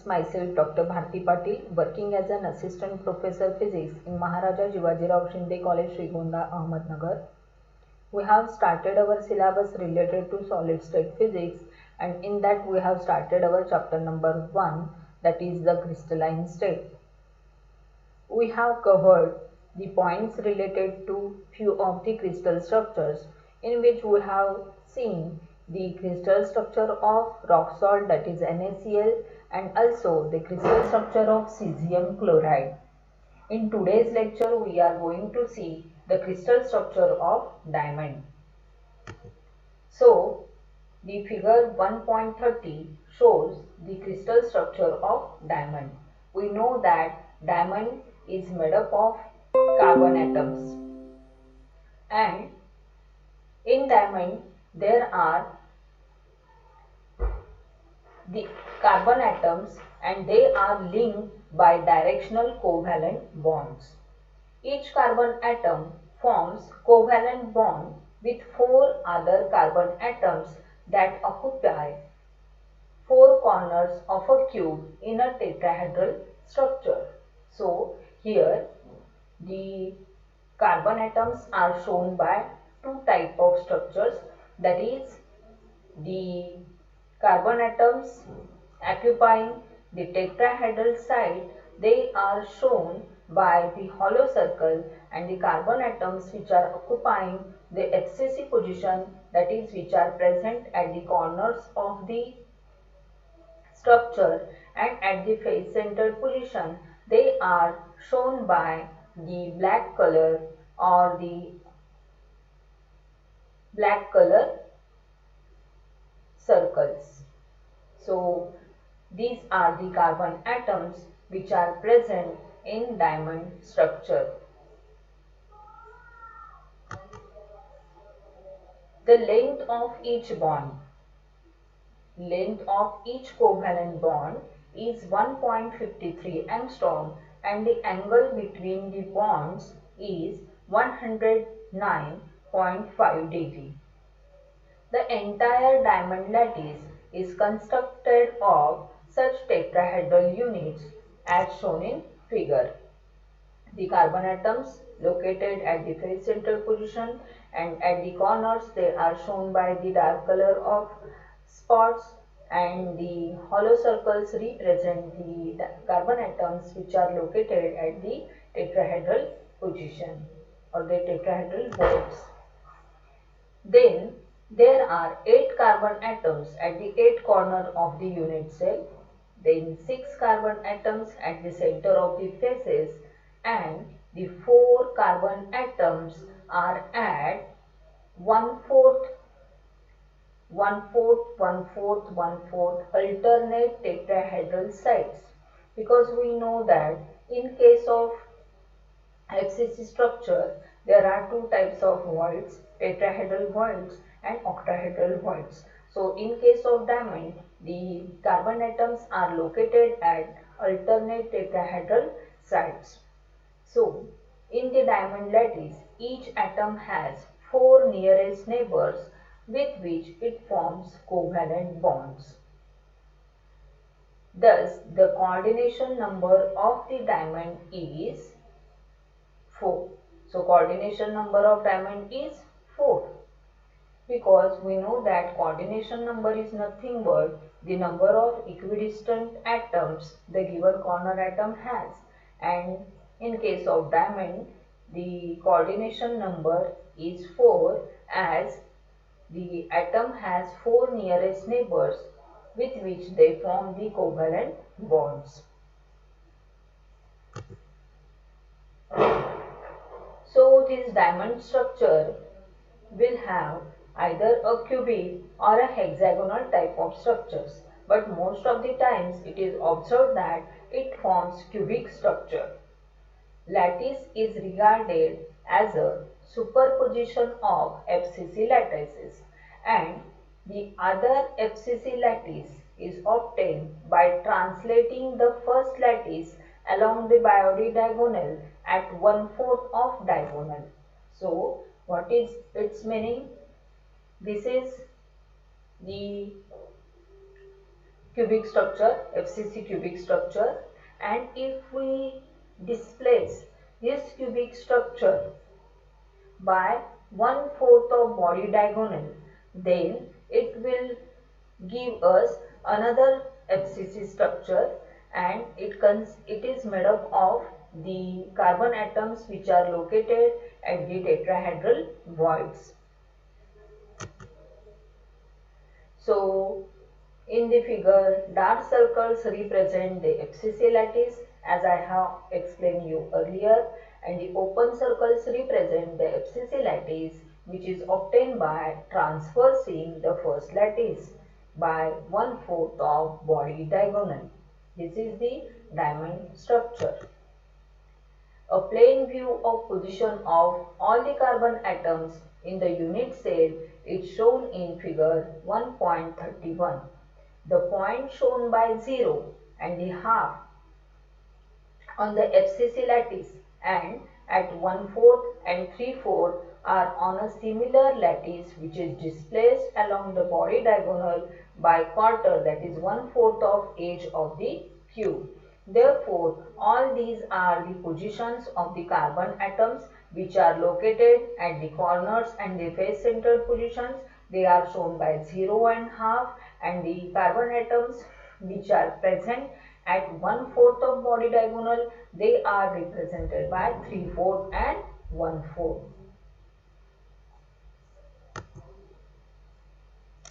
myself Dr. Bharati Patil, working as an assistant professor physics in Maharaja Jivajirao Shinde College, Srigonda, Ahmednagar. We have started our syllabus related to solid state physics, and in that we have started our chapter number 1, that is the crystalline state. We have covered the points related to few of the crystal structures, in which we have seen the crystal structure of rock salt, that is NaCl, and also the crystal structure of cesium chloride. In today's lecture we are going to see the crystal structure of diamond. So the figure 1.30 shows the crystal structure of diamond. We know that diamond is made up of carbon atoms, and in diamond there are the carbon atoms, and they are linked by directional covalent bonds. Each carbon atom forms covalent bond with 4 other carbon atoms that occupy 4 corners of a cube in a tetrahedral structure. So here the carbon atoms are shown by 2 types of structures, that is the carbon atoms occupying the tetrahedral side, they are shown by the hollow circle, and the carbon atoms which are occupying the abscisive position, that is which are present at the corners of the structure and at the face centered position, they are shown by the black color or the black color circles. So these are the carbon atoms which are present in diamond structure. The length of each bond. Length of each covalent bond is 1.53 angstrom, and the angle between the bonds is 109.5 degree. The entire diamond lattice is constructed of such tetrahedral units as shown in figure. The carbon atoms located at the face central position and at the corners, they are shown by the dark color of spots, and the hollow circles represent the carbon atoms which are located at the tetrahedral position or the tetrahedral bonds. Then there are 8 carbon atoms at the 8 corners of the unit cell, then 6 carbon atoms at the center of the faces, and the 4 carbon atoms are at 1/4, 1/4, 1/4, 1/4 alternate tetrahedral sides, because we know that in case of abscisive structure there are 2 types of voids, tetrahedral voids and octahedral voids. So in case of diamond, the carbon atoms are located at alternate tetrahedral sides. So in the diamond lattice, each atom has 4 nearest neighbors with which it forms covalent bonds. Thus the coordination number of the diamond is 4. So coordination number of diamond is 4, because we know that coordination number is nothing but the number of equidistant atoms the given corner atom has, and in case of diamond the coordination number is 4, as the atom has 4 nearest neighbors with which they form the covalent bonds. So this diamond structure will have either a cubic or a hexagonal type of structures, but most of the times it is observed that it forms cubic structure. Lattice is regarded as a superposition of abscisive lattices, and the other abscisive lattice is obtained by translating the first lattice along the body diagonal at 1/4 of diagonal. So what is its meaning? This is the cubic structure, FCC cubic structure, and if we displace this cubic structure by 1/4 of body diagonal, then it will give us another FCC structure, and it is made up of the carbon atoms which are located at the tetrahedral voids. So in the figure, dark circles represent the FCC lattice as I have explained you earlier, and the open circles represent the FCC lattice which is obtained by transversing the first lattice by 1/4 of body diagonal. This is the diamond structure. A plane view of position of all the carbon atoms in the unit cell is shown in figure 1.31. The point shown by 0 and the half on the FCC lattice and at 1/4 and 3/4 are on a similar lattice which is displaced along the body diagonal by quarter, that is 1/4 of edge of the cube. Therefore, all these are the positions of the carbon atoms which are located at the corners and the face centered positions. They are shown by 0 and half, and the carbon atoms which are present at 1/4 of body diagonal, they are represented by 3/4 and 1/4.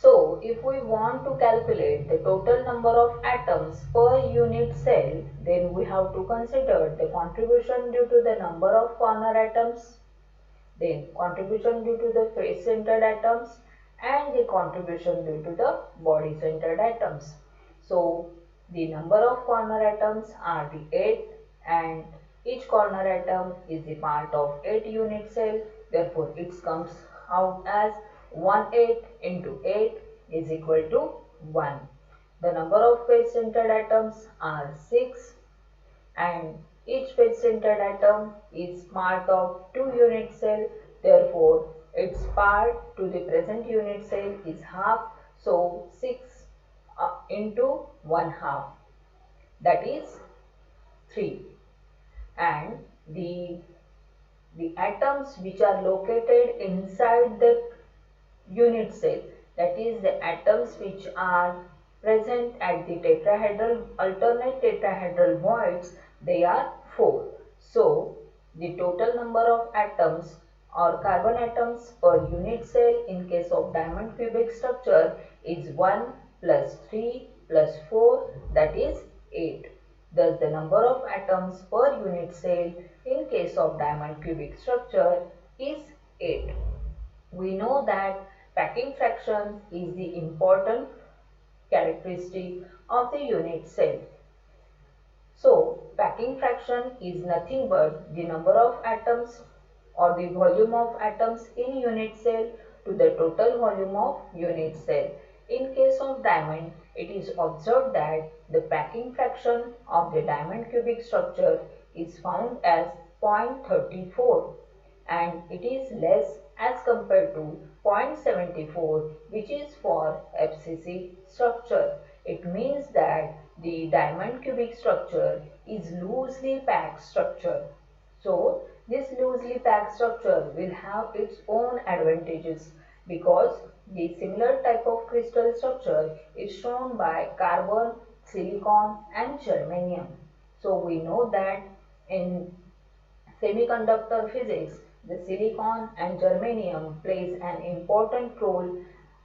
So, if we want to calculate the total number of atoms per unit cell, then we have to consider the contribution due to the number of corner atoms, then contribution due to the face centered atoms, and the contribution due to the body centered atoms. So, the number of corner atoms are the 8, and each corner atom is the part of 8 unit cell. Therefore, it comes out as 1/8 into 8 is equal to 1. The number of face centered atoms are 6, and each face centered atom is part of 2 unit cell. Therefore, its part to the present unit cell is half. So 6 into 1/2, that is 3. And the atoms which are located inside the unit cell, that is the atoms which are present at the alternate tetrahedral voids, they are 4. So, the total number of atoms or carbon atoms per unit cell in case of diamond cubic structure is 1 plus 3 plus 4, that is 8. Thus, the number of atoms per unit cell in case of diamond cubic structure is 8. We know that packing fraction is the important characteristic of the unit cell. So, packing fraction is nothing but the number of atoms or the volume of atoms in unit cell to the total volume of unit cell. In case of diamond, it is observed that the packing fraction of the diamond cubic structure is found as 0.34, and it is less as compared to 0.74, which is for FCC structure. It means that the diamond cubic structure is loosely packed structure. So, this loosely packed structure will have its own advantages because the similar type of crystal structure is shown by carbon, silicon and germanium. So, we know that in semiconductor physics, the silicon and germanium plays an important role,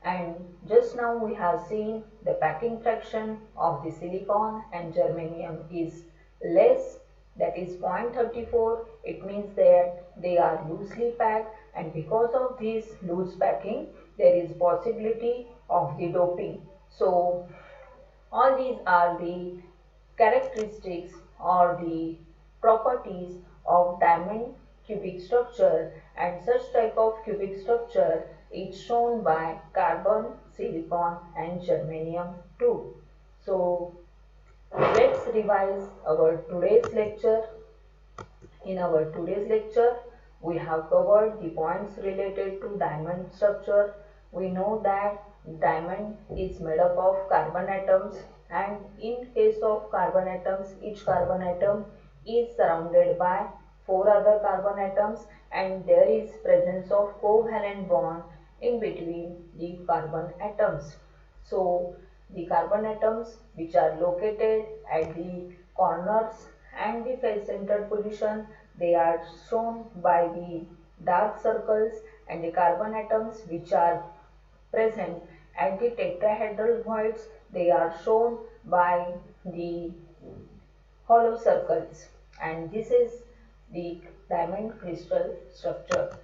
and just now we have seen the packing fraction of the silicon and germanium is less, that is 0.34. It means that they are loosely packed, and because of this loose packing there is possibility of the doping. So all these are the characteristics or the properties of diamond cubic structure, and such type of cubic structure is shown by carbon, silicon and germanium too. So let's revise our today's lecture. In our today's lecture, we have covered the points related to diamond structure. We know that diamond is made up of carbon atoms and in case of carbon atoms, each carbon atom is surrounded by 4 other carbon atoms, and there is presence of covalent bond in between the carbon atoms. So the carbon atoms which are located at the corners and the face-centered position, they are shown by the dark circles, and the carbon atoms which are present at the tetrahedral voids, they are shown by the hollow circles, and this is the diamond crystal structure.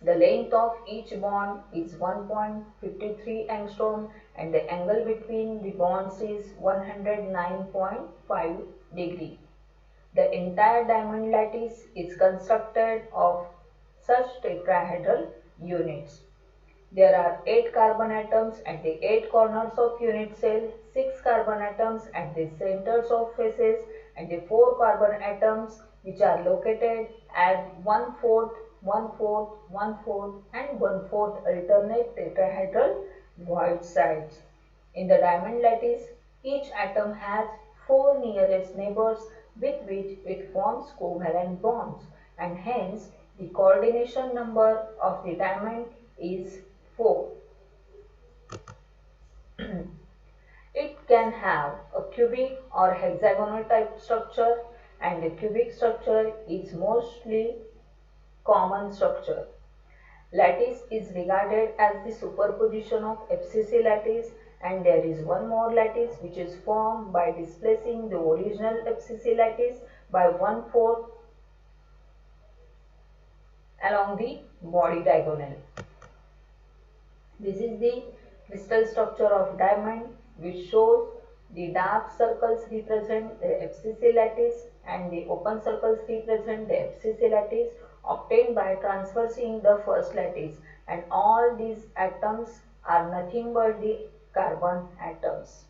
The length of each bond is 1.53 angstrom, and the angle between the bonds is 109.5 degree. The entire diamond lattice is constructed of such tetrahedral units. There are 8 carbon atoms at the 8 corners of unit cell, 6 carbon atoms at the centers of faces, and the 4 carbon atoms which are located at 1/4, 1/4, 1/4 and 1/4 alternate tetrahedral void sides. In the diamond lattice, each atom has 4 nearest neighbors with which it forms covalent bonds, and hence the coordination number of the diamond is 4. It can have a cubic or hexagonal type structure, and the cubic structure is mostly common structure. Lattice is regarded as the superposition of FCC lattice, and there is one more lattice which is formed by displacing the original FCC lattice by 1/4 along the body diagonal. This is the crystal structure of diamond, which shows the dark circles represent the FCC lattice and the open circles represent the FCC lattice obtained by transversing the first lattice, and all these atoms are nothing but the carbon atoms.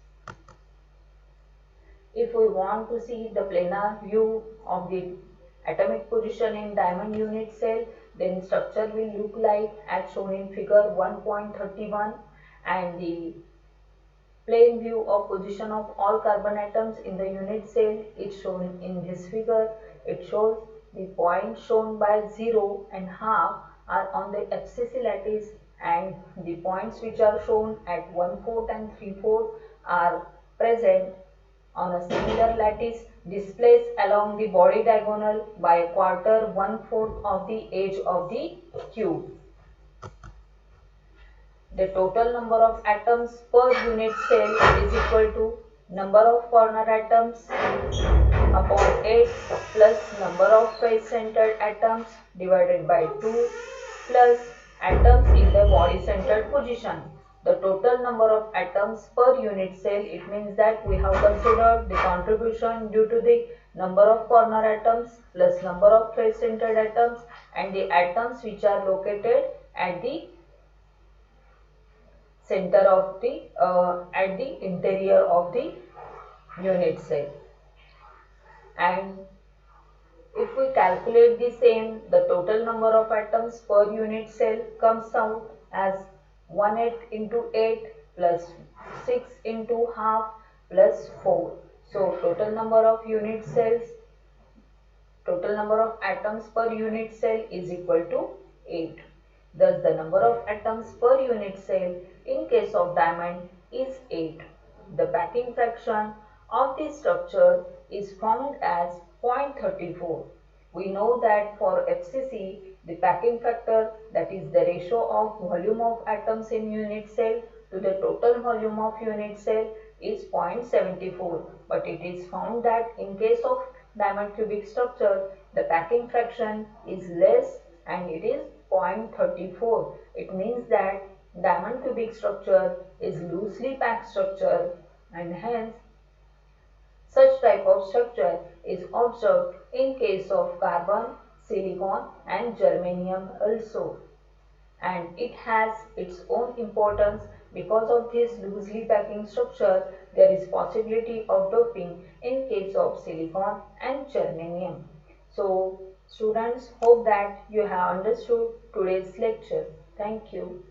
If we want to see the planar view of the atomic position in diamond unit cell, then structure will look like as shown in figure 1.31, and the plane view of position of all carbon atoms in the unit cell is shown in this figure. It shows the points shown by 0 and half are on the FCC lattice, and the points which are shown at 1/4 and 3/4 are present on a similar lattice displaced along the body diagonal by a quarter 1/4 of the edge of the cube. The total number of atoms per unit cell is equal to number of corner atoms upon 8 plus number of face-centered atoms divided by 2 plus atoms in the body-centered position. The total number of atoms per unit cell, it means that we have considered the contribution due to the number of corner atoms plus number of face-centered atoms and the atoms which are located at the center of the at the interior of the unit cell. And if we calculate the same, the total number of atoms per unit cell comes out as 18 into 8 plus 6 into half plus 4. So total number of unit cells, total number of atoms per unit cell is equal to 8. Thus the number of atoms per unit cell in case of diamond is 8. The packing fraction of this structure is found as 0.34. We know that for FCC, the packing factor, that is the ratio of volume of atoms in unit cell to the total volume of unit cell, is 0.74. But it is found that in case of diamond cubic structure, the packing fraction is less and it is 0.34. It means that diamond cubic structure is loosely packed structure, and hence such type of structure is observed in case of carbon, silicon and germanium also. And it has its own importance because of this loosely packing structure. There is possibility of doping in case of silicon and germanium. So students, hope that you have understood today's lecture. Thank you.